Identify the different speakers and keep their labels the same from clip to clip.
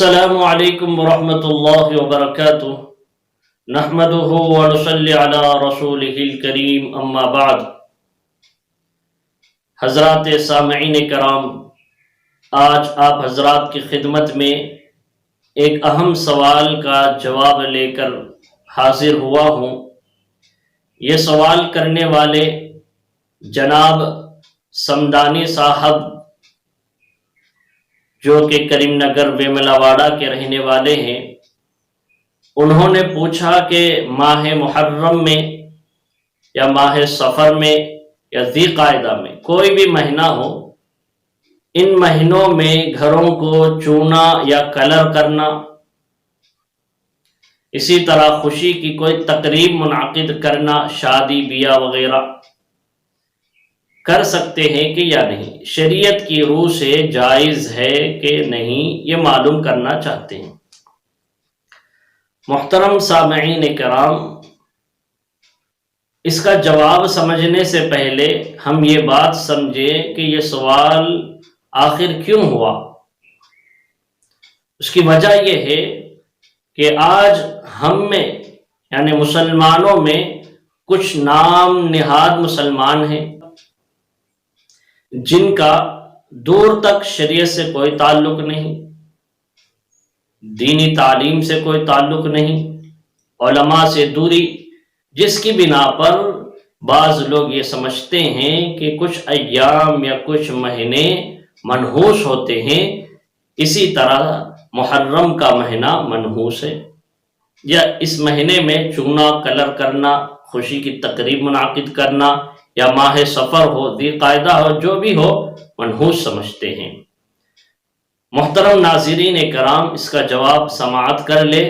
Speaker 1: السلام علیکم ورحمۃ اللہ وبرکاتہ نحمدہ ونصلی علی رسولہ الکریم اما بعد۔ حضرات سامعین کرام، آج آپ حضرات کی خدمت میں ایک اہم سوال کا جواب لے کر حاضر ہوا ہوں۔ یہ سوال کرنے والے جناب سمدانی صاحب جو کہ کریم نگر ویملا واڑہ کے رہنے والے ہیں، انہوں نے پوچھا کہ ماہ محرم میں یا ماہ سفر میں یا ذی قعدہ میں کوئی بھی مہینہ ہو، ان مہینوں میں گھروں کو چونا یا کلر کرنا، اسی طرح خوشی کی کوئی تقریب منعقد کرنا، شادی بیاہ وغیرہ کر سکتے ہیں کہ یا نہیں، شریعت کی روح سے جائز ہے کہ نہیں، یہ معلوم کرنا چاہتے ہیں۔ محترم سامعین کرام، اس کا جواب سمجھنے سے پہلے ہم یہ بات سمجھیں کہ یہ سوال آخر کیوں ہوا۔ اس کی وجہ یہ ہے کہ آج ہم میں یعنی مسلمانوں میں کچھ نام نہاد مسلمان ہیں جن کا دور تک شریعت سے کوئی تعلق نہیں، دینی تعلیم سے کوئی تعلق نہیں، علماء سے دوری، جس کی بنا پر بعض لوگ یہ سمجھتے ہیں کہ کچھ ایام یا کچھ مہینے منحوس ہوتے ہیں، اسی طرح محرم کا مہینہ منحوس ہے، یا اس مہینے میں چونا کلر کرنا، خوشی کی تقریب منعقد کرنا، یا ماہ سفر ہو، ذی قعدہ ہو، جو بھی ہو منحوس سمجھتے ہیں۔ محترم ناظرین کرام، اس کا جواب سماعت کر لے۔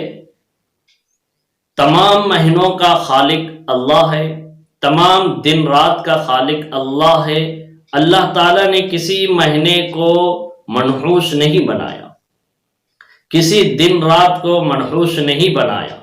Speaker 1: تمام مہینوں کا خالق اللہ ہے، تمام دن رات کا خالق اللہ ہے۔ اللہ تعالیٰ نے کسی مہینے کو منحوس نہیں بنایا، کسی دن رات کو منحوس نہیں بنایا،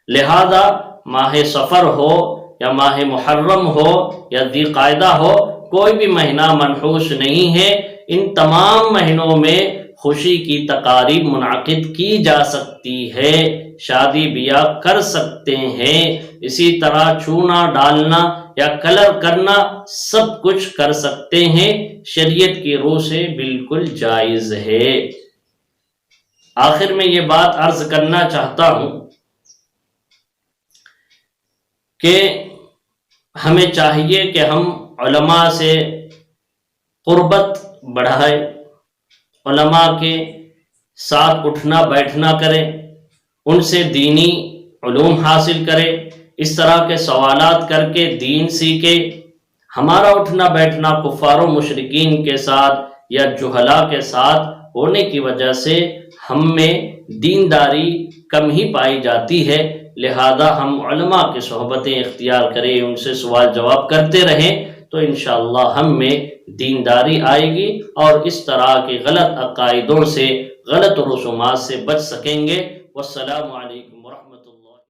Speaker 1: لہذا ماہ سفر ہو یا ماہ محرم ہو یا ذی قعدہ ہو، کوئی بھی مہینہ منحوس نہیں ہے۔ ان تمام مہینوں میں خوشی کی تقاریب منعقد کی جا سکتی ہے، شادی بیاہ کر سکتے ہیں، اسی طرح چونا ڈالنا یا کلر کرنا سب کچھ کر سکتے ہیں، شریعت کی روح سے بالکل جائز ہے۔ آخر میں یہ بات عرض کرنا چاہتا ہوں کہ ہمیں چاہیے کہ ہم علماء سے قربت بڑھائیں، علماء کے ساتھ اٹھنا بیٹھنا کریں، ان سے دینی علوم حاصل کریں، اس طرح کے سوالات کر کے دین سیکھیں۔ ہمارا اٹھنا بیٹھنا کفار و مشرکین کے ساتھ یا جہلاء کے ساتھ ہونے کی وجہ سے ہم میں دینداری کم ہی پائی جاتی ہے، لہذا ہم علماء کی صحبتیں اختیار کریں، ان سے سوال جواب کرتے رہیں تو انشاءاللہ ہم میں دینداری آئے گی اور اس طرح کے غلط عقائدوں سے، غلط رسومات سے بچ سکیں گے۔ والسلام علیکم۔